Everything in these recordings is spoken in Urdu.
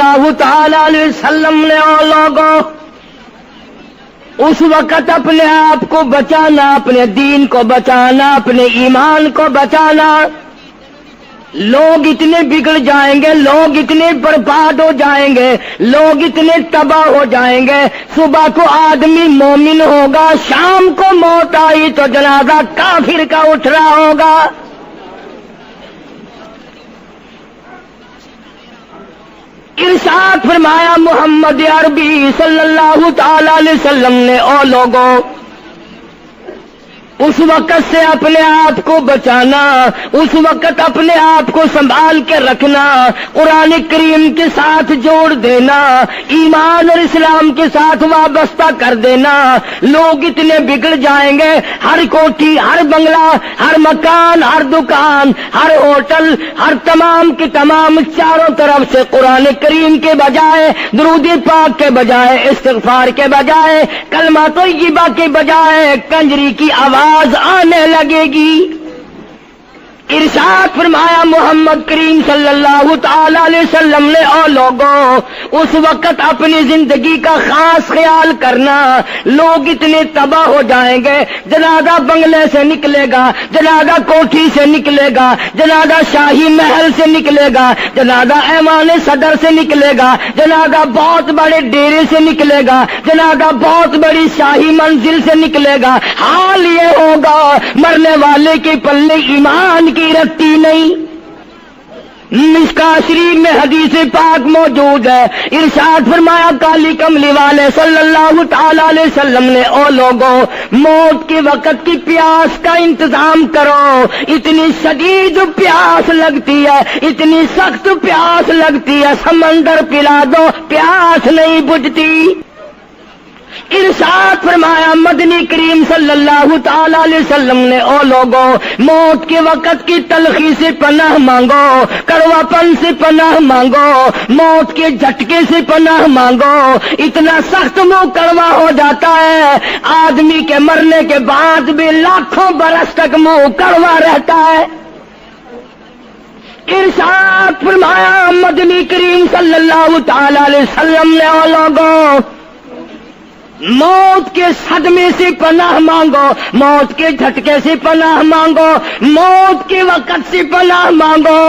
اللہ تعالی علیہ وسلم نے اور لوگوں اس وقت اپنے آپ کو بچانا، اپنے دین کو بچانا، اپنے ایمان کو بچانا. لوگ اتنے بگڑ جائیں گے، لوگ اتنے برباد ہو جائیں گے، لوگ اتنے تباہ ہو جائیں گے. صبح کو آدمی مومن ہوگا، شام کو موت آئی تو جنازہ کافر کا اٹھ رہا ہوگا. ارشاد فرمایا محمد عربی صلی اللہ تعالی علیہ وسلم نے، او لوگوں اس وقت سے اپنے آپ کو بچانا، اس وقت اپنے آپ کو سنبھال کے رکھنا، قرآن کریم کے ساتھ جوڑ دینا، ایمان اور اسلام کے ساتھ وابستہ کر دینا. لوگ اتنے بگڑ جائیں گے، ہر کوٹھی، ہر بنگلہ، ہر مکان، ہر دکان، ہر ہوٹل، ہر تمام کے تمام چاروں طرف سے قرآن کریم کے بجائے، درود پاک کے بجائے، استغفار کے بجائے، کلمہ طیبہ کے بجائے کنجری کی آواز آنے لگے گی. ارشاد فرمایا محمد کریم صلی اللہ تعالی علیہ وسلم نے، او لوگوں اس وقت اپنی زندگی کا خاص خیال کرنا. لوگ اتنے تباہ ہو جائیں گے، جنازہ بنگلے سے نکلے گا، جنازہ کوٹھی سے نکلے گا، جنازہ شاہی محل سے نکلے گا، جنازہ ایوان صدر سے نکلے گا، جنازہ بہت بڑے ڈیرے سے نکلے گا، جنازہ بہت بڑی شاہی منزل سے نکلے گا. حال یہ ہوگا مرنے والے کے پلے ایمان کی رتی نہیں. مشکاہ شریف میں حدیث پاک موجود ہے. ارشاد فرمایا کالی کملی والے صلی اللہ تعالی علیہ وسلم نے، او لوگوں موت کے وقت کی پیاس کا انتظام کرو. اتنی شدید پیاس لگتی ہے، اتنی سخت پیاس لگتی ہے، سمندر پلا دو پیاس نہیں بجھتی. ارشاد فرمایا مدنی کریم صلی اللہ تعالی علیہ وسلم نے، او لوگوں موت کے وقت کی تلخی سے پناہ مانگو، کڑوا پن سے پناہ مانگو، موت کے جھٹکے سے پناہ مانگو. اتنا سخت منہ کڑوا ہو جاتا ہے، آدمی کے مرنے کے بعد بھی لاکھوں برس تک منہ کڑوا رہتا ہے. ارشاد فرمایا مدنی کریم صلی اللہ تعالی علیہ وسلم نے، او لوگوں موت کے صدمے سے پناہ مانگو، موت کے جھٹکے سے پناہ مانگو، موت کے وقت سے پناہ مانگو.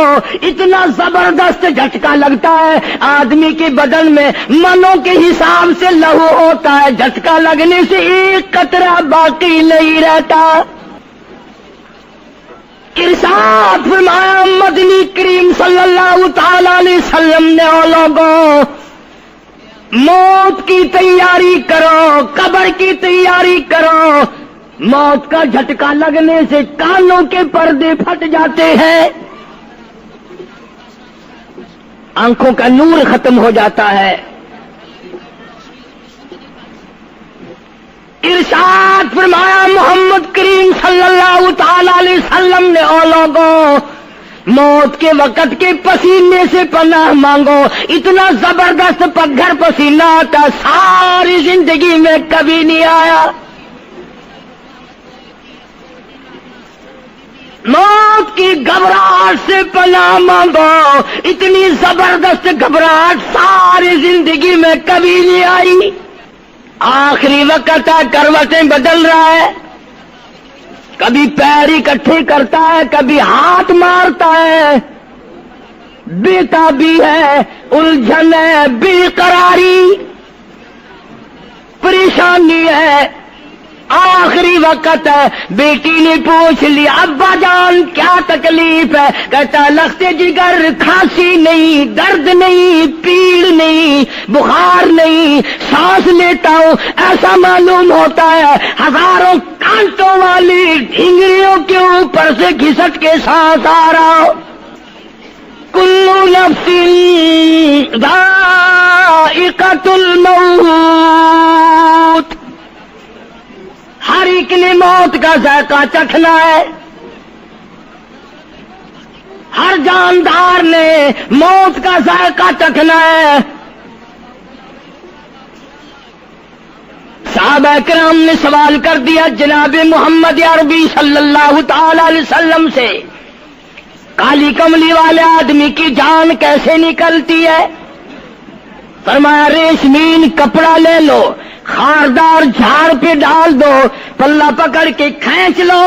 اتنا زبردست جھٹکا لگتا ہے، آدمی کے بدن میں منوں کے حساب سے لہو ہوتا ہے، جھٹکا لگنے سے ایک قطرہ باقی نہیں رہتا. ارشاد فرمایا مدنی کریم صلی اللہ تعالی علیہ وسلم نے، او لوگوں موت کی تیاری کرو، قبر کی تیاری کرو. موت کا جھٹکا لگنے سے کانوں کے پردے پھٹ جاتے ہیں، آنکھوں کا نور ختم ہو جاتا ہے. ارشاد فرمایا محمد کریم صلی اللہ تعالی علیہ وسلم نے، او لوگوں موت کے وقت کے پسینے سے پناہ مانگو. اتنا زبردست پگھر پسینہ آتا ساری زندگی میں کبھی نہیں آیا. موت کی گھبراہٹ سے پناہ مانگو. اتنی زبردست گھبراہٹ ساری زندگی میں کبھی نہیں آئی. آخری وقت ہے، کروٹیں بدل رہا ہے، کبھی پیر اکٹھے کرتا ہے، کبھی ہاتھ مارتا ہے، بےتابی ہے، الجھن ہے، بے قراری، پریشانی ہے. آخری وقت ہے. بیٹی نے پوچھ لیا ابا جان کیا تکلیف ہے؟ کہتا لخت جگر، کھانسی نہیں، درد نہیں، پیڑ نہیں، بخار نہیں، سانس لیتا ہوں ایسا معلوم ہوتا ہے ہزاروں کانٹوں والی ڈھنگریوں کے اوپر سے گھسٹ کے سانس آ رہا ہو. کلو نفس ذائقۃ الموت، ہر ایک نے موت کا ذائقہ چکھنا ہے. ہر جاندار نے موت کا ذائقہ چکھنا ہے. صحابہ کرام نے سوال کر دیا جناب محمد عربی صلی اللہ تعالی علیہ وسلم سے، کالی کملی والے آدمی کی جان کیسے نکلتی ہے؟ فرمایا ریشمین کپڑا لے لو، خاردار جھاڑ پہ ڈال دو، پلہ پکڑ کے کھینچ لو،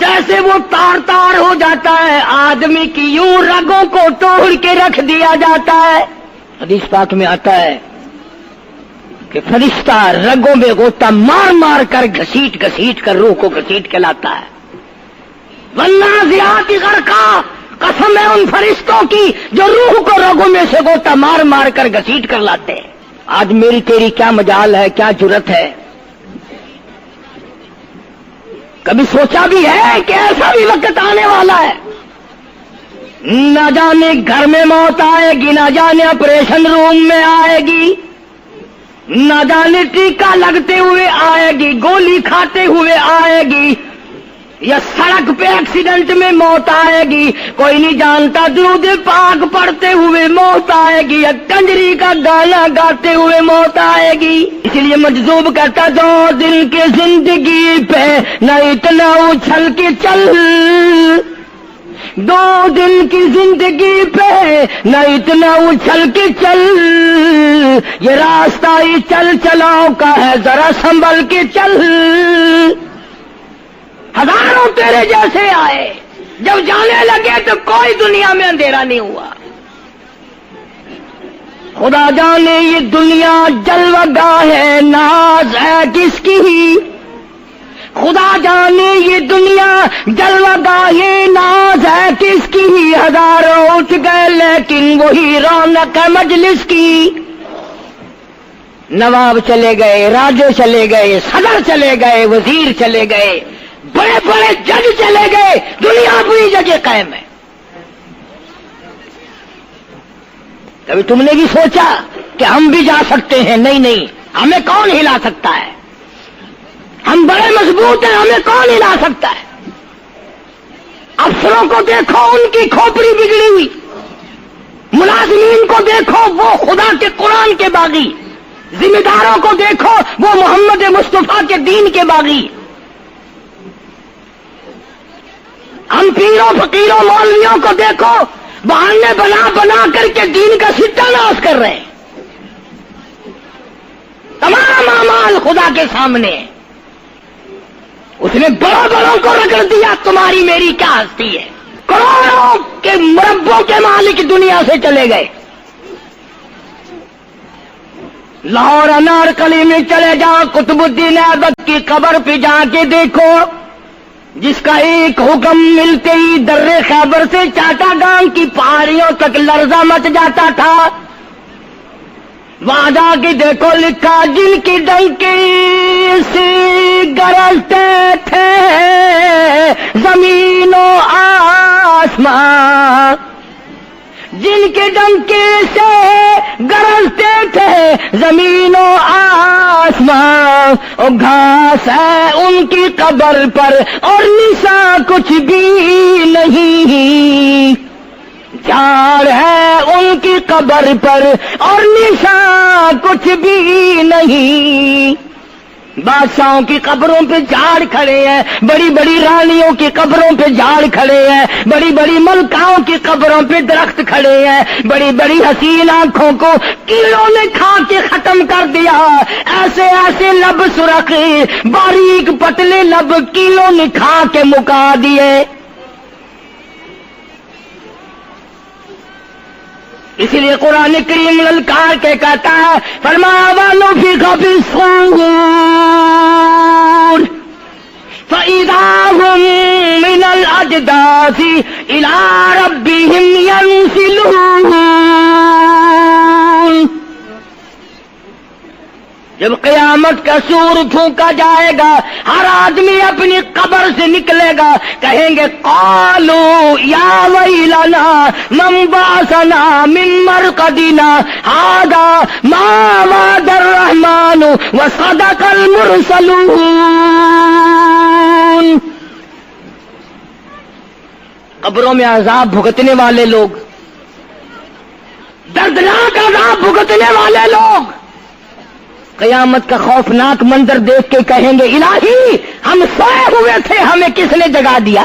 جیسے وہ تار تار ہو جاتا ہے آدمی کی یوں رگوں کو توڑ کے رکھ دیا جاتا ہے۔ حدیث پاک میں آتا ہے کہ فرشتہ رگوں میں غوطہ مار مار کر گھسیٹ گھسیٹ کر روح کو گھسیٹ کے لاتا ہے۔ والنازعات غرقا، قسم ہے ان فرشتوں کی جو روح کو رگوں میں سے غوطہ مار مار کر گھسیٹ کر لاتے ہیں۔ آج میری تیری کیا مجال ہے، کیا جرت ہے؟ کبھی سوچا بھی ہے کہ ایسا بھی وقت آنے والا ہے، نہ جانے گھر میں موت آئے گی، نہ جانے آپریشن روم میں آئے گی، نہ جانے ٹیکا لگتے ہوئے آئے گی، گولی کھاتے ہوئے آئے گی، یا سڑک پہ ایکسیڈنٹ میں موت آئے گی، کوئی نہیں جانتا، درود پاک پڑھتے ہوئے موت آئے گی، یا کنجری کا گانا گاتے ہوئے موت آئے گی۔ اس لیے مجذوب کرتا 2 دن کی زندگی پہ نہ اتنا اچھل کے چل، 2 دن کی زندگی پہ نہ اتنا اچھل کے چل، یہ راستہ ہی چل چلاؤ کا ہے، ذرا سنبھل کے چل۔ ہزاروں تیرے جیسے آئے، جب جانے لگے تو کوئی دنیا میں اندھیرا نہیں ہوا۔ خدا جانے یہ دنیا جلوہ گاہ ہے، ناز ہے کس کی؟ خدا جانے یہ دنیا جلوہ گاہ ناز ہے کس کی؟ ہزاروں اٹھ گئے لیکن وہی رونق ہے مجلس کی۔ نواب چلے گئے، راجے چلے گئے، صدر چلے گئے، وزیر چلے گئے، بڑے بڑے جج چلے گئے، دنیا اپنی جگہ قائم ہے۔ کبھی تم نے بھی سوچا کہ ہم بھی جا سکتے ہیں؟ نہیں نہیں، ہمیں کون ہلا سکتا ہے؟ ہم بڑے مضبوط ہیں، ہمیں کون ہلا سکتا ہے؟ افسروں کو دیکھو، ان کی کھوپڑی بگڑی ہوئی، ملازمین کو دیکھو وہ خدا کے قرآن کے باغی، ذمہ داروں کو دیکھو وہ محمد مصطفیٰ کے دین کے باغی۔ ہم پیروں فقیروں مولویوں کو دیکھو بہانے بنا بنا کر کے دین کا ستہ ناز کر رہے ہیں۔ تمام اعمال خدا کے سامنے، اس نے بڑوں بڑوں کو رگڑ دیا، تمہاری میری کیا ہستی ہے؟ کروڑوں کے مربوں کے مالک دنیا سے چلے گئے۔ لاہور انارکلی میں چلے جاؤ، قطب الدین ایبک کی قبر پہ جا کے دیکھو، جس کا ایک حکم ملتے ہی در خیبر سے چاٹا گام کی پہاڑیوں تک لرزہ مچ جاتا تھا۔ وہاں جا کے دیکھو لکھا، جن کی ڈنکی سے گرجتے تھے زمین و آسمان، جن کے ڈنکے سے گرجتے تھے زمین و آسمان، اور گھاس ہے ان کی قبر پر اور نشان کچھ بھی نہیں، جھاڑ ہے ان کی قبر پر اور نشان کچھ بھی نہیں۔ بادشاہوں کی قبروں پہ جھاڑ کھڑے ہیں، بڑی بڑی رانیوں کی قبروں پہ جھاڑ کھڑے ہیں، بڑی بڑی ملکاؤں کی قبروں پہ درخت کھڑے ہیں، بڑی بڑی حسین آنکھوں کو کیڑوں نے کھا کے ختم کر دیا، ایسے ایسے لب سرخ باریک پتلے لب کیڑوں نے کھا کے مکا دیے۔ اسی لیے قرآن کریم للکار کے کہتا ہے، فرمایا وَنُفِخَ فِي الصُّورِ فَإِذَا هُم مِّنَ الْأَجْدَاثِ إِلَىٰ رَبِّهِمْ يَنسِلُونَ۔ جب قیامت کا سور پھونکا جائے گا، ہر آدمی اپنی قبر سے نکلے گا، کہیں گے قالوا یا ویلنا من بعثنا من مرقدنا ھذا ما وعد الرحمن وصدق المرسلون۔ قبروں میں عذاب بھگتنے والے لوگ، دردناک عذاب بھگتنے والے لوگ قیامت کا خوفناک منظر دیکھ کے کہیں گے الہی ہم سوئے ہوئے تھے، ہمیں کس نے جگا دیا؟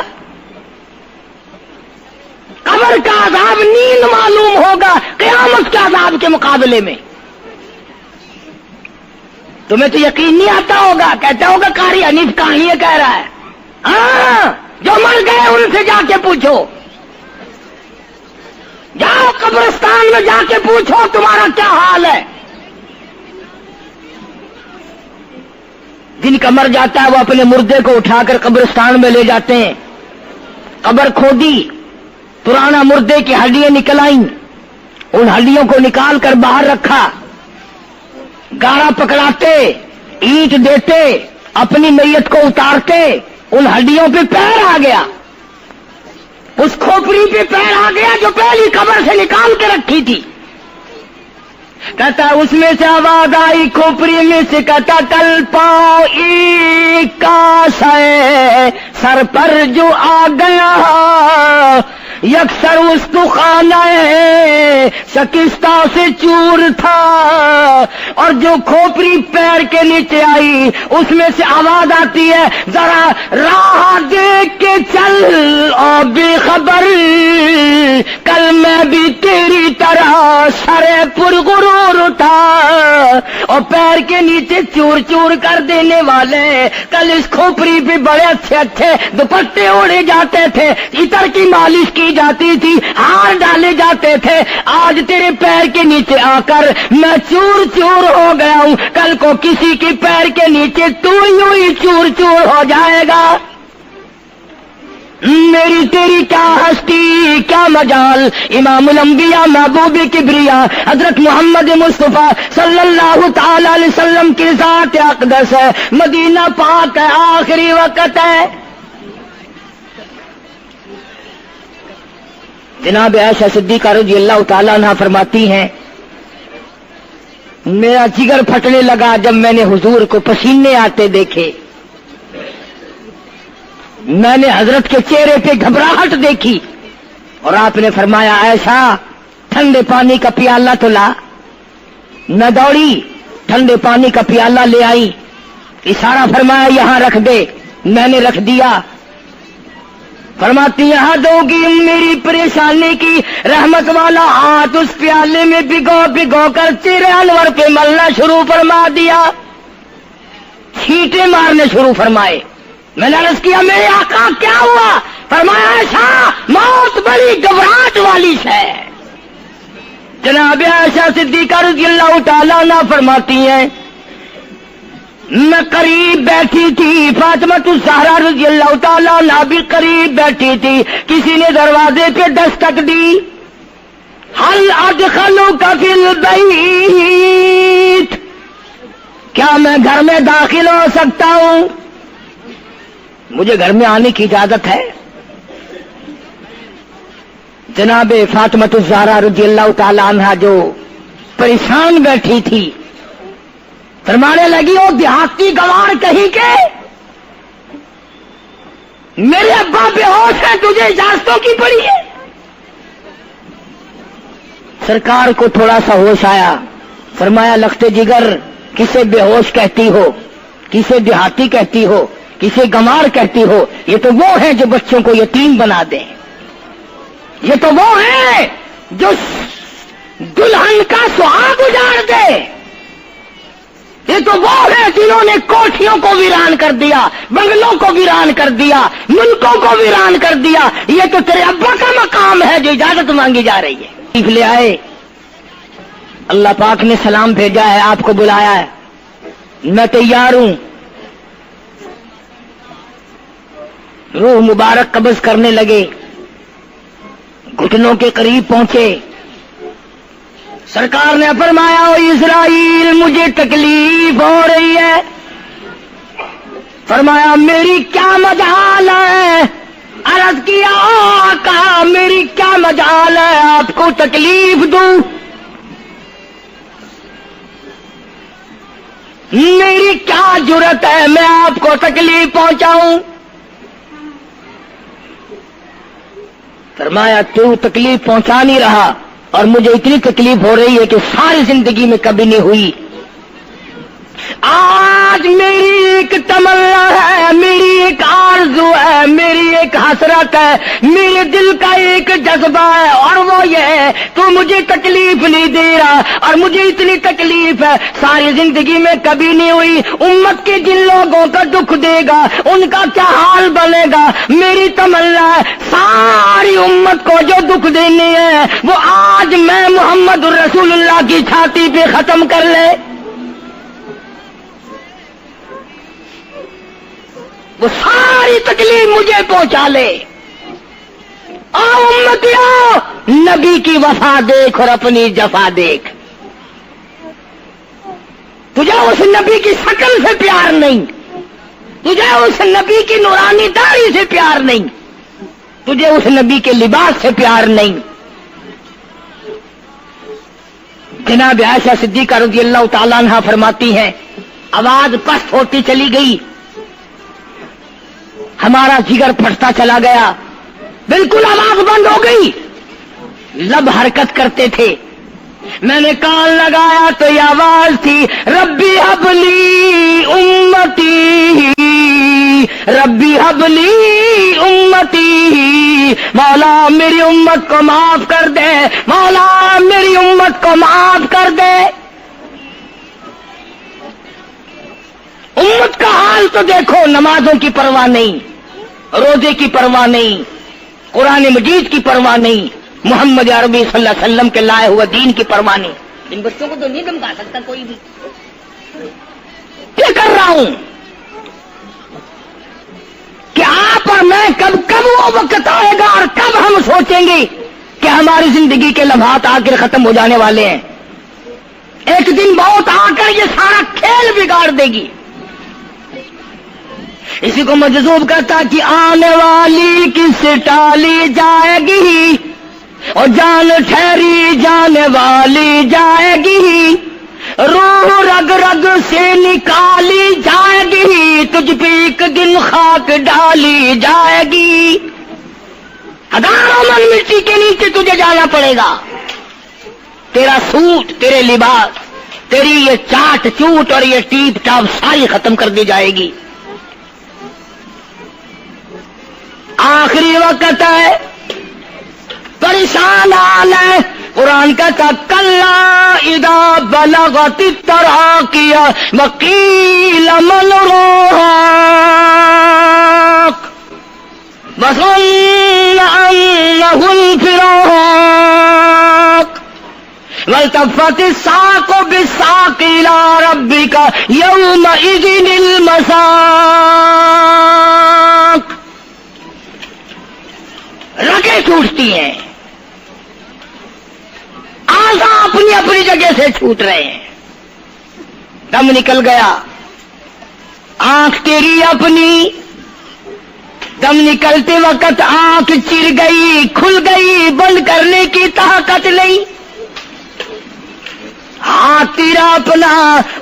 قبر کا عذاب نیند معلوم ہوگا قیامت کے عذاب کے مقابلے میں۔ تمہیں تو یقین نہیں آتا ہوگا، کہتا ہوگا قاری حنیف کہانیاں کہہ رہا ہے۔ ہاں، جو مر گئے ان سے جا کے پوچھو، جاؤ قبرستان میں جا کے پوچھو تمہارا کیا حال ہے۔ جن کا مر جاتا ہے وہ اپنے مردے کو اٹھا کر قبرستان میں لے جاتے ہیں، قبر کھودی، پرانا مردے کی ہڈیاں نکل آئیں، ان ہڈیوں کو نکال کر باہر رکھا، گاڑا پکڑاتے، اینٹ دیتے، اپنی میت کو اتارتے، ان ہڈیوں پہ پیر آ گیا، اس کھوپڑی پہ پیر آ گیا جو پہلی قبر سے نکال کے رکھی تھی۔ کہتا اس میں سے آواز آئی کھوپڑی میں سے، کہتا ٹل پاؤ ایک کاش ہے سر پر جو آ گیا، یکسر استخانہ شکستہ سے چور تھا، اور جو کھوپڑی پیر کے نیچے آئی اس میں سے آواز آتی ہے ذرا راہ دیکھ کے چل اور بے خبر، کل میں بھی تیری طرح سرے پرغرور تھا، اور پیر کے نیچے چور چور کر دینے والے، کل اس کھوپڑی پہ بڑے اچھے اچھے دوپٹے اوڑے جاتے تھے، عطر کی مالش کی جاتی تھی، ہار ڈالے جاتے تھے، آج تیرے پیر کے نیچے آ کر میں چور چور ہو گیا ہوں، کل کو کسی کے پیر کے نیچے تو یوں ہی چور چور ہو جائے گا۔ میری تیری کیا ہستی کیا مجال، امام الانبیاء محبوب کبریا حضرت محمد مصطفیٰ صلی اللہ تعالی علیہ وسلم کی ذات اقدس ہے، مدینہ پاک ہے، آخری وقت ہے۔ جناب عائشہ صدیقہ رضی اللہ تعالیٰ عنہ فرماتی ہیں میرا جگر پھٹنے لگا جب میں نے حضور کو پسینے آتے دیکھے، میں نے حضرت کے چہرے پہ گھبراہٹ دیکھی، اور آپ نے فرمایا عائشہ ٹھنڈے پانی کا پیالہ تو لا۔ میں دوڑی، ٹھنڈے پانی کا پیالہ لے آئی، اشارہ فرمایا یہاں رکھ دے، میں نے رکھ دیا۔ فرماتی یہاں دو گی میری پریشانی کی رحمت والا ہاتھ اس پیالے میں بھگو بھگو کر چہرے انور پہ ملنا شروع فرما دیا، چھینٹے مارنے شروع فرمائے۔ میں نے عرض کیا میرے آقا کیا ہوا؟ فرمایا عائشہ موت بڑی گھبراہٹ والی ہے۔ جناب عائشہ صدیقہ رضی اللہ تعالیٰ عنہ فرماتی ہیں میں قریب بیٹھی تھی، فاطمہ الزہرا رضی اللہ تعالیٰ عنہ بھی قریب بیٹھی تھی، کسی نے دروازے پہ دستک دی، حل ادخلوک فی البیت، کیا میں گھر میں داخل ہو سکتا ہوں؟ مجھے گھر میں آنے کی اجازت ہے؟ جناب فاطمہ الزہرا رضی اللہ تعالی عنہا جو پریشان بیٹھی تھی فرمانے لگی وہ دیہاتی گوار کہیں کے میرے ابا بے ہوش ہے، تجھے اجازتوں کی پڑی ہے؟ سرکار کو تھوڑا سا ہوش آیا، فرمایا لخت جگر کسے بے ہوش کہتی ہو، کسے دیہاتی کہتی ہو، کسے گمار کہتی ہو؟ یہ تو وہ ہیں جو بچوں کو یتیم بنا دیں، یہ تو وہ ہیں جو دلہن کا سہاگ اجاڑ دے، یہ تو وہ ہیں جنہوں نے کوٹھیوں کو ویران کر دیا، بنگلوں کو ویران کر دیا، ملکوں کو ویران کر دیا۔ یہ تو تیرے ابا کا مقام ہے جو اجازت مانگی جا رہی ہے۔ لے آئے، اللہ پاک نے سلام بھیجا ہے، آپ کو بلایا ہے، میں تیار ہوں۔ روح مبارک قبض کرنے لگے، گھٹنوں کے قریب پہنچے، سرکار نے فرمایا او اسرائیل مجھے تکلیف ہو رہی ہے۔ فرمایا میری کیا مجال ہے؟ عرض کیا آقا میری کیا مجال ہے آپ کو تکلیف دوں؟ میری کیا جرت ہے میں آپ کو تکلیف پہنچاؤں؟ فرمایا تو تکلیف پہنچا نہیں رہا، اور مجھے اتنی تکلیف ہو رہی ہے کہ ساری زندگی میں کبھی نہیں ہوئی۔ آج میری ایک تمنا ہے، میری ایک آرزو ہے، میری ایک حسرت ہے، میرے دل کا ایک جذبہ ہے، اور وہ یہ ہے تو مجھے تکلیف نہیں دے رہا، اور مجھے اتنی تکلیف ہے ساری زندگی میں کبھی نہیں ہوئی۔ امت کے جن لوگوں کا دکھ دے گا ان کا کیا حال بنے گا؟ میری تمنا ہے ساری امت کو جو دکھ دینے ہیں وہ آج میں محمد رسول اللہ کی چھاتی پہ ختم کر لے، وہ ساری تکلیف مجھے پہنچا لے۔ امتیوں، نبی کی وفا دیکھ اور اپنی جفا دیکھ۔ تجھے اس نبی کی شکل سے پیار نہیں، تجھے اس نبی کی نورانی داڑھی سے پیار نہیں، تجھے اس نبی کے لباس سے پیار نہیں۔ جناب عائشہ صدیقہ رضی اللہ تعالیٰ عنہا فرماتی ہیں آواز پست ہوتی چلی گئی، ہمارا جگر پھٹتا چلا گیا، بالکل آواز بند ہو گئی، لب حرکت کرتے تھے۔ میں نے کان لگایا تو یہ آواز تھی، ربی حبلی امتی، ربی حبلی امتی، مولا میری امت کو معاف کر دے، مولا میری امت کو معاف کر دے۔ امت کا حال تو دیکھو، نمازوں کی پرواہ نہیں، روزے کی پرواہ نہیں، قرآن مجید کی پرواہ نہیں، محمد عربی صلی اللہ علیہ وسلم کے لائے ہوئے دین کی پرواہ نہیں۔ ان بچوں کو تو نہیں دھمکا سکتا کوئی بھی۔ کیا کر رہا ہوں کہ آپ اور میں کب وہ وقت آئے گا اور کب ہم سوچیں گے کہ ہماری زندگی کے لمحات آخر ختم ہو جانے والے ہیں۔ ایک دن بہت آ کر یہ سارا کھیل بگاڑ دے گی۔ اسی کو مجذوب کرتا کہ آنے والی کس ٹالی جائے گی، اور جان ٹھہری جانے والی جائے گی، روح رگ رگ سے نکالی جائے گی، تجھ پہ ایک دن خاک ڈالی جائے گی، ہزاروں من مٹی کے نیچے تجھے جانا پڑے گا۔ تیرا سوٹ، تیرے لباس، تیری یہ چاٹ چوٹ اور یہ ٹیپ ٹاپ ساری ختم کر دی جائے گی۔ آخری وقت ہے، پریشان حال ہے۔ قرآن کہتا کلا اذا بلغت التراقی وقیل من راق وظن انہ الفراق والتفت الساق بالساق الى ربک یومئذ المساق۔ رگیں ٹوٹتی ہیں، آزا اپنی اپنی جگہ سے چھوٹ رہے ہیں، دم نکل گیا، آنکھ تیری اپنی، دم نکلتے وقت آنکھ چر گئی، کھل گئی، بند کرنے کی طاقت نہیں، ہاتھ تیرا اپنا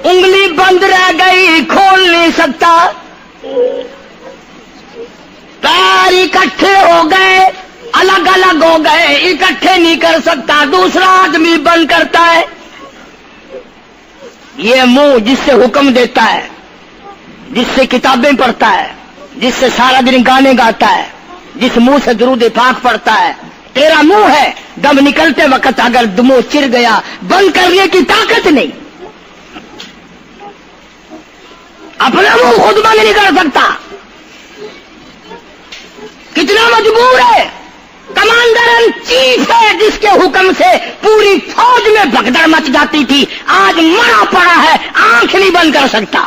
انگلی بند رہ گئی، کھول نہیں سکتا، پیر اکٹھے ہو گئے، الگ الگ ہو گئے، اکٹھے نہیں کر سکتا، دوسرا آدمی بند کرتا ہے۔ یہ منہ جس سے حکم دیتا ہے، جس سے کتابیں پڑھتا ہے، جس سے سارا دن گانے گاتا ہے، جس منہ سے درود پاک پڑھتا ہے، تیرا منہ ہے، دم نکلتے وقت اگر منہ چر گیا، بند کرنے کی طاقت نہیں، اپنا منہ خود بند نہیں کر سکتا، کتنا مجبور ہے۔ کمانڈر ان چیف ہے جس کے حکم سے پوری فوج میں بھگدڑ مچ جاتی تھی، آج مرا پڑا ہے، آنکھ نہیں بند کر سکتا۔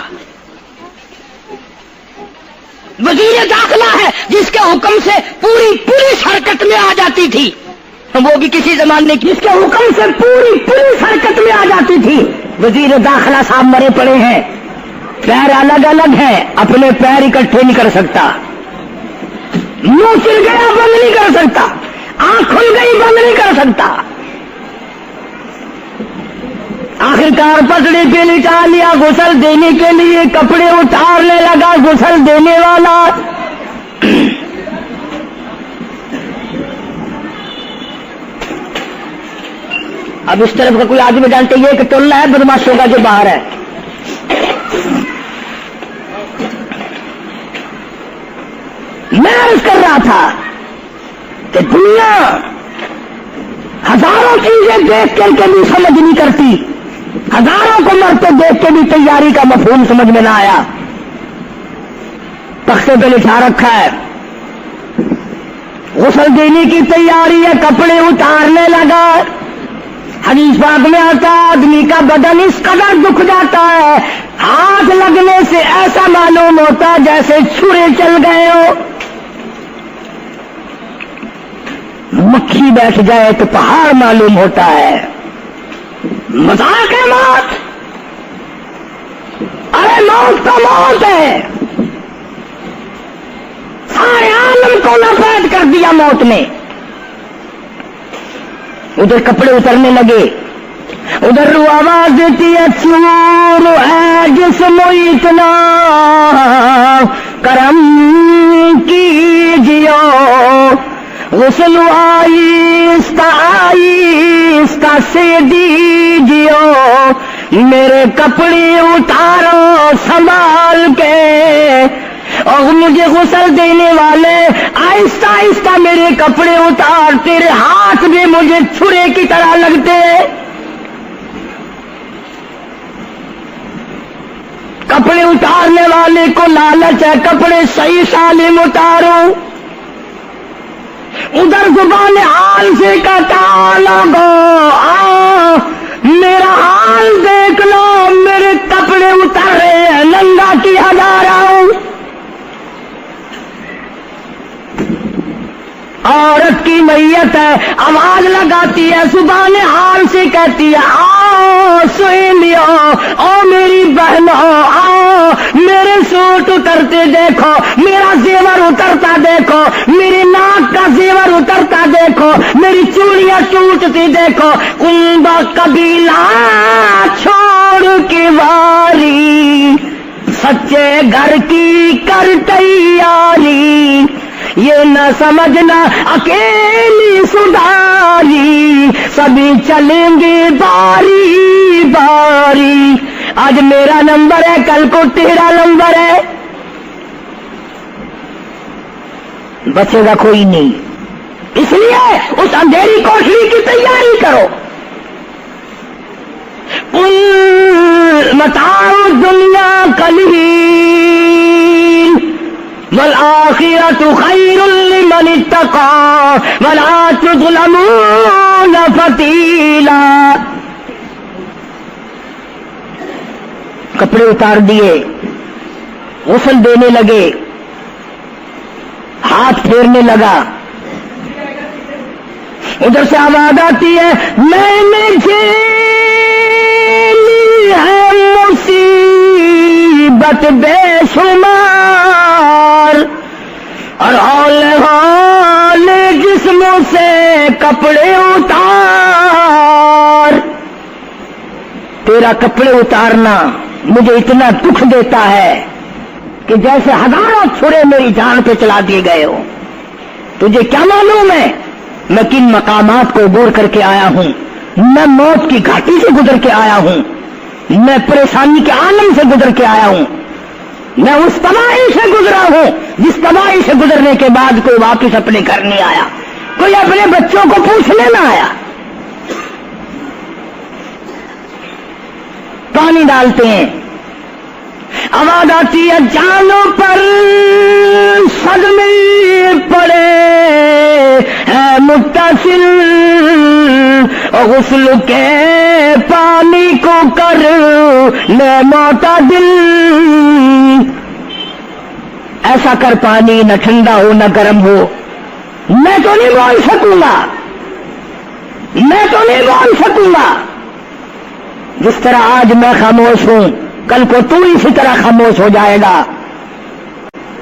وزیر داخلہ ہے جس کے حکم سے پوری پولیس حرکت میں آ جاتی تھی، وہ بھی کسی زمانے کی، جس کے حکم سے پوری پولیس حرکت میں آ جاتی تھی، وزیر داخلہ صاحب مرے پڑے ہیں، پیر الگ الگ ہیں، اپنے پیر اکٹھے نہیں کر سکتا، منہ چل گیا بند نہیں کر سکتا، آنکھ کھل گئی بند نہیں کر سکتا، آخرکار پسڑی پہ لٹا لیا، غسل دینے کے لیے کپڑے اتارنے لگا غسل دینے والا، اب اس طرف کا کوئی آدمی جانتے یہ کہ ٹولہ ہے بدماشوں کا جو باہر ہے، میں عرض کر رہا تھا کہ دنیا ہزاروں چیزیں دیکھ کر کے بھی سمجھ نہیں کرتی، ہزاروں کو مرتے دیکھ کے بھی تیاری کا مفہوم سمجھ میں نہ آیا۔ تختے پہ لکھا رکھا ہے غسل دینے کی تیاری ہے، کپڑے اتارنے لگا۔ حدیث پاک میں آتا ہے آدمی کا بدن اس قدر دکھ جاتا ہے، ہاتھ لگنے سے ایسا معلوم ہوتا ہے جیسے چھرے چل گئے ہو، مکھی بیٹھ جائے تو پہاڑ معلوم ہوتا ہے۔ مذاق ہے موت، ارے موت تو موت ہے، سارے عالم کو لپیٹ کر دیا موت نے۔ ادھر کپڑے اترنے لگے، ادھر رو آواز دیتی ہے چور ہے جسم اتنا کرم کیجیو، غسل آہستہ آہستہ سے دیجیو، میرے کپڑے اتارو سنبھال کے، اور مجھے غسل دینے والے آہستہ آہستہ میرے کپڑے اتار، تیرے ہاتھ بھی مجھے چھرے کی طرح لگتے، کپڑے اتارنے والے کو لالچ ہے کپڑے صحیح سالم اتاروں، ادھر زبان حال سے کہتا لوگو میرا حال دیکھ لو، میرے کپڑے اتر رہے ہیں، ننگا کی ہزارہ ہوں۔ عورت کی میت ہے، آواز لگاتی ہے، زبان حال سے کہتی ہے آؤ سہیلیو، او میری بہنوں آؤ، میرے سوٹ اترتے دیکھو، میرا زیور اترتا دیکھو، میری ناک کا زیور اترتا دیکھو، میری چوڑیاں ٹوٹتی دیکھو، کنبا قبیلہ چھوڑ کے واری، سچے گھر کی کر تیاری، یہ نہ سمجھنا اکیلی سدھاری، سبھی چلیں گے باری باری، آج میرا نمبر ہے کل کو تیرا نمبر ہے، بچے گا کوئی نہیں، اس لیے اس اندھیری کوٹری کی تیاری کرو۔ متاع دنیا قلیل والآخرۃ خیر لمن اتقى ولا تظلمون فتیلا۔ کپڑے اتار دیے، غسل دینے لگے، ہاتھ پھیرنے لگا، ادھر سے آواز آتی ہے میں نے جھیلی ہے مصیبت بے شمار، اور ہال جسموں سے کپڑے اتار، تیرا کپڑے اتارنا مجھے اتنا دکھ دیتا ہے کہ جیسے ہزاروں چھرے میری جان پہ چلا دیے گئے ہو۔ تجھے کیا معلوم ہے میں کن مقامات کو عبور کر کے آیا ہوں، میں موت کی گھاٹی سے گزر کے آیا ہوں، میں پریشانی کے عالم سے گزر کے آیا ہوں، میں اس تباہی سے گزرا ہوں جس تباہی سے گزرنے کے بعد کوئی واپس اپنے گھر نہیں آیا، کوئی اپنے بچوں کو پوچھنے نہ آیا۔ پانی ڈالتے ہیں، آواز آتی ہے جانوں پر صدمے پڑے ہے متصل، غسل کے پانی کو کر لے معتدل، ایسا کر پانی نہ ٹھنڈا ہو نہ گرم ہو، میں تو نہیں بول سکوں گا، میں تو نہیں بول سکوں گا، جس طرح آج میں خاموش ہوں کل کو تو اسی طرح خاموش ہو جائے گا،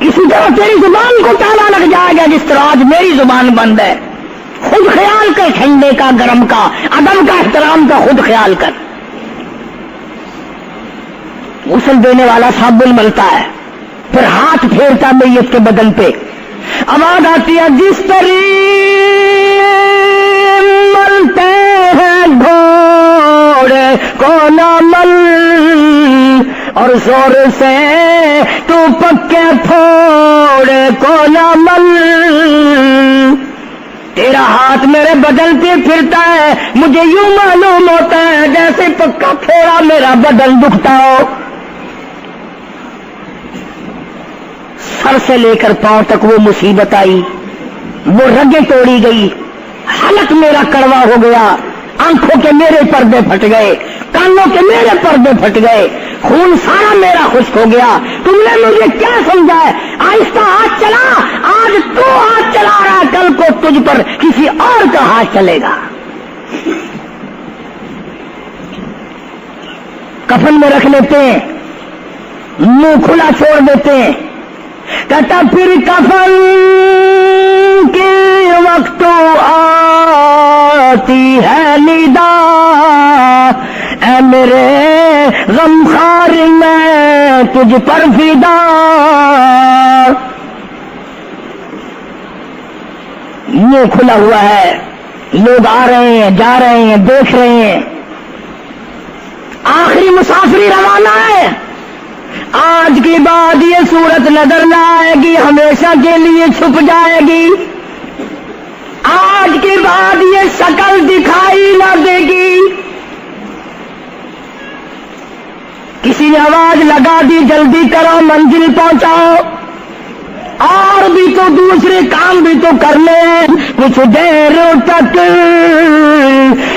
اسی طرح تیری زبان کو تالا لگ جائے گا جس طرح آج میری زبان بند ہے۔ خود خیال کر، ٹھنڈے کا گرم کا ادب کا احترام کا خود خیال کر۔ غسل دینے والا صابن ملتا ہے، پھر ہاتھ پھیرتا میت کے بدن پہ، آواز آتی ہے جس طریق ملتے ہیں گھوڑے کو نہ مل، اور زور سے تو پکے پھوڑے کو نہ مل، تیرا ہاتھ میرے بدن پہ پھرتا ہے، مجھے یوں معلوم ہوتا ہے جیسے پکا پھوڑا میرا بدن دکھتا ہو۔ سر سے لے کر پاؤں تک وہ مصیبت آئی، وہ رگیں توڑی گئی، حلق میرا کڑوا ہو گیا، آنکھوں کے میرے پردے پھٹ گئے، کانوں کے میرے پردے پھٹ گئے، خون سارا میرا خشک ہو گیا۔ تم نے مجھے کیا سمجھا ہے؟ آہستہ ہاتھ چلا، آج تو ہاتھ چلا رہا، کل کو تجھ پر کسی اور کا ہاتھ چلے گا۔ کفن میں رکھ لیتے ہیں، منہ کھلا چھوڑ دیتے ہیں، کہتا پھر کفن کے وقت آتی ہے ندا، اے میرے غمخوار میں تجھ پر فدا۔ منہ کھلا ہوا ہے، لوگ آ رہے ہیں، جا رہے ہیں، دیکھ رہے ہیں، آخری مسافری روانہ ہے۔ آج کے بعد یہ صورت نظر نہ آئے گی، ہمیشہ کے لیے چھپ جائے گی۔ آج کے بعد یہ شکل دکھائی نہ دے گی۔ کسی نے آواز لگا دی، جلدی کرو، منزل پہنچاؤ، اور بھی تو دوسرے کام بھی تو کرنے ہیں، کچھ دیر تک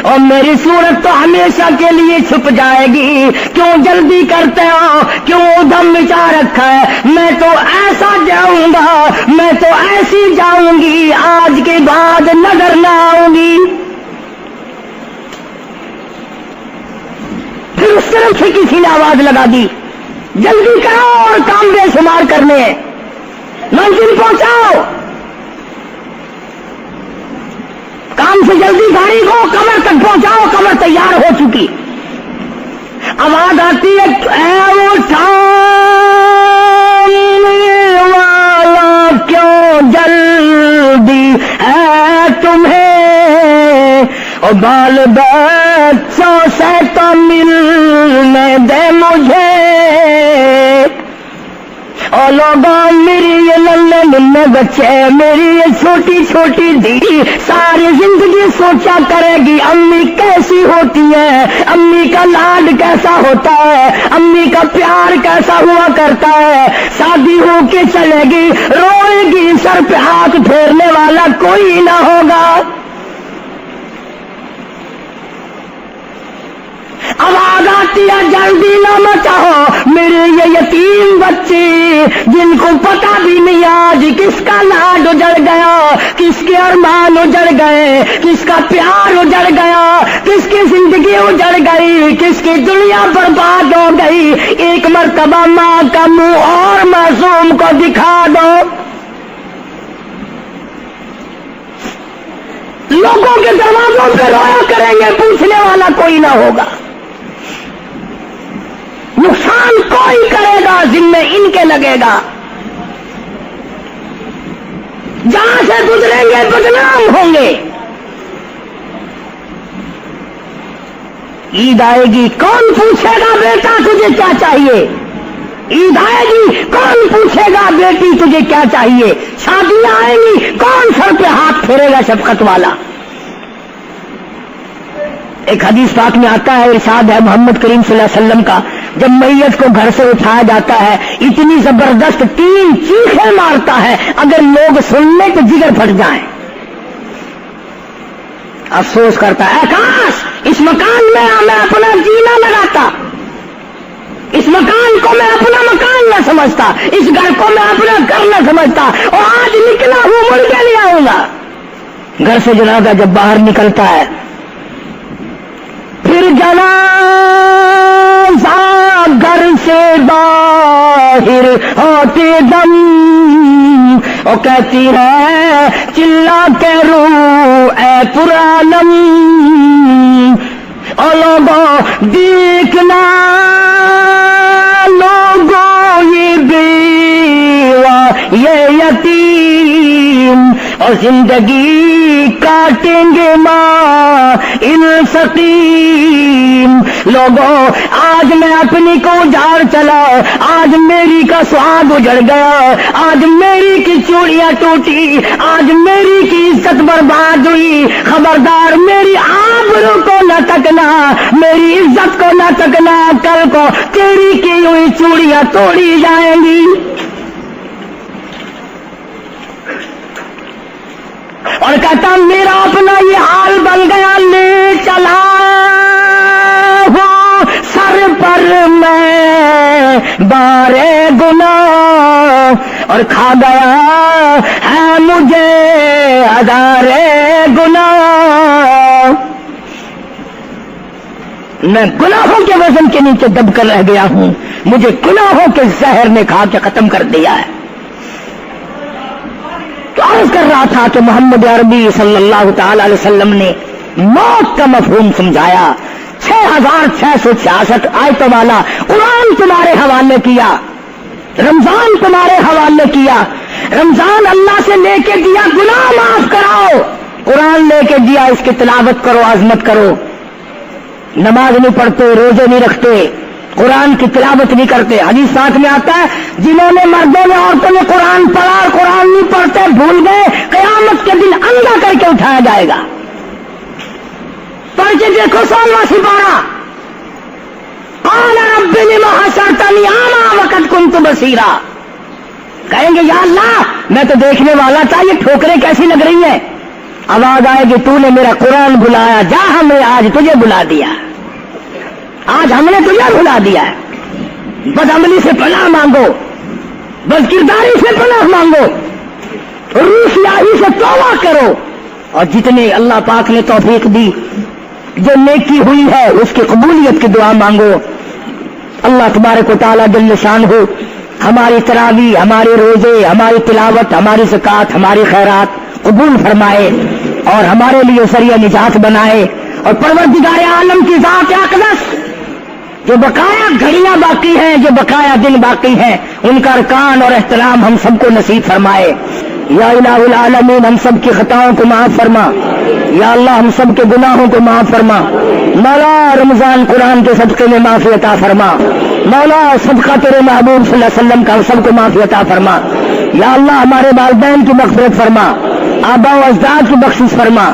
اور میری صورت تو ہمیشہ کے لیے چھپ جائے گی۔ کیوں جلدی کرتے ہو؟ کیوں ادھم مچا رکھا ہے؟ میں تو ایسا جاؤں گا، میں تو ایسی جاؤں گی، آج کے بعد نظر نہ آؤں گی۔ پھر اس طرف سے کسی نے آواز لگا دی، جلدی کرو اور کام بے شمار کرنے ہیں، منزل پہنچاؤ، کام سے جلدی گاڑی کو کمر تک پہنچاؤ، کمر تیار ہو چکی۔ آواز آتی ہے، اے اٹھانے والا کیوں جلدی ہے تمہیں، اور بال بچوں سے تو ملنے دے مجھے، اور لوگوں میری یہ ننھے ننھے بچے، میری یہ چھوٹی چھوٹی دھی ساری زندگی سوچا کرے گی امی کیسی ہوتی ہے، امی کا لاڈ کیسا ہوتا ہے، امی کا پیار کیسا ہوا کرتا ہے۔ شادی ہو کے چلے گی، روئے گی، سر پہ ہاتھ پھیرنے والا کوئی نہ ہوگا۔ آواز آتی ہے، جلدی نہ مچاؤ، میرے یہ یتیم بچے جن کو پتہ بھی نہیں آج کس کا لاڈ اجڑ گیا، کس کے ارمان اجڑ گئے، کس کا پیار اجڑ گیا، کس کی زندگی اجڑ گئی، کس کی دنیا برباد ہو گئی۔ ایک مرتبہ ماں کا منہ اور معصوم کو دکھا دو، لوگوں کے دروازوں پہ رویا کریں گے، پوچھنے والا کوئی نہ ہوگا، نقصان کوئی کرے گا، ذمہ ان کے لگے گا، جہاں سے گزریں گے بدنام ہوں گے۔ عید آئے گی، کون پوچھے گا بیٹا تجھے کیا چاہیے؟ عید آئے گی، کون پوچھے گا بیٹی تجھے کیا چاہیے؟ شادیاں آئیں گی، کون سر پہ ہاتھ پھیرے گا شفقت والا؟ ایک حدیث پاک میں آتا ہے، ارشاد ہے محمد کریم صلی اللہ علیہ وسلم کا، جب میت کو گھر سے اٹھایا جاتا ہے اتنی زبردست 3 چیخیں مارتا ہے، اگر لوگ سن لیں تو جگر پھٹ جائیں۔ افسوس کرتا ہے، کاش اس مکان میں میں اپنا جینا لگاتا، اس مکان کو میں اپنا مکان نہ سمجھتا، اس گھر کو میں اپنا گھر نہ سمجھتا، اور آج نکلا ہوں مڑ کے لے آؤں گا۔ گھر سے جنازہ جب باہر نکلتا ہے، پھر جنازہ گھر سے باہر ہوتے دم، وہ کہتی ہے چلا کے رو اے پرانم، اور لوگوں دیکھنا، لوگوں یہ بیوہ یہ یتیم، اور زندگی کاٹیں گے ماں ان سقیم، لوگوں آج میں اپنی کو جھاڑ چلا، آج میری کا سواد اجڑ گیا، آج میری کی چوڑیاں ٹوٹی، آج میری کی عزت برباد ہوئی، خبردار میری آبرو کو نہ تکنا، میری عزت کو نہ تکنا، کل کو تیری کی ہوئی چوڑیاں توڑی جائیں گی۔ اور کہتا میرا اپنا یہ حال بن گیا، لے چلا ہوں سر پر میں بارے گناہ، اور کھا گیا ہے مجھے ہزارے گناہ، میں گناہوں کے وزن کے نیچے دب کر رہ گیا ہوں، مجھے گناہوں کے زہر نے کھا کے ختم کر دیا ہے۔ تو عرض کر رہا تھا کہ محمد عربی صلی اللہ تعالی علیہ وسلم نے موت کا مفہوم سمجھایا، 6666 آیتوں والا قرآن تمہارے حوالے کیا، رمضان تمہارے حوالے کیا، رمضان اللہ سے لے کے دیا گناہ معاف کراؤ، قرآن لے کے دیا اس کی تلاوت کرو، عظمت کرو، نماز نہیں پڑھتے، روزے نہیں رکھتے، قرآن کی تلاوت نہیں کرتے۔ حدیث ساتھ میں آتا ہے جنہوں نے مردوں نے عورتوں نے قرآن پڑھا اور قرآن نہیں پڑھتے بھول گئے، قیامت کے دن اندھا کر کے اٹھایا جائے گا۔ پڑھ کے دیکھو 16واں سپارہ، قال رب لم حشرتنی اعمی وقد كنت بصیرا، کہیں گے یا اللہ میں تو دیکھنے والا تھا، یہ ٹھوکریں کیسی لگ رہی ہیں؟ آواز آئے گی تو نے میرا قرآن بلایا، جا ہم نے آج تجھے بلا دیا، آج ہم نے تجھے بلا دیا ہے۔ بدعملی سے پناہ مانگو، بد کرداری سے پناہ مانگو، روسیاہی سے توبہ کرو، اور جتنے اللہ پاک نے توفیق دی جو نیکی ہوئی ہے اس کی قبولیت کی دعا مانگو۔ اللہ تبارک و تعالیٰ جل شانہ ہماری تراویح، ہمارے روزے، ہماری تلاوت، ہماری زکوٰۃ، ہماری خیرات قبول فرمائے اور ہمارے لیے ذریعہ نجات بنائے، اور پروردگار عالم کی ذات اقدس جو بقایا گھڑیاں باقی ہیں، جو بقایا دن باقی ہیں، ان کا ارکان اور احترام ہم سب کو نصیب فرمائے۔ یا الہ العالمین ہم سب کی خطاؤں کو معاف فرما، یا اللہ ہم سب کے گناہوں کو معاف فرما، مولا رمضان قرآن کے صدقے میں معافی عطا فرما، مولا صدقہ تیرے محبوب صلی اللہ علیہ وسلم کا ہم سب کو معافی عطا فرما، یا اللہ ہمارے والدین کی مغفرت فرما، آبا و اجداد کی بخشش فرما،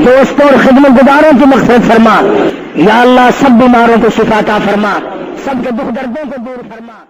دوستوں اور خدمت گزاروں کی مغفرت فرما، یا اللہ سب بیماروں کو شفا عطا فرما، سب کے دکھ دردوں کو دور فرما۔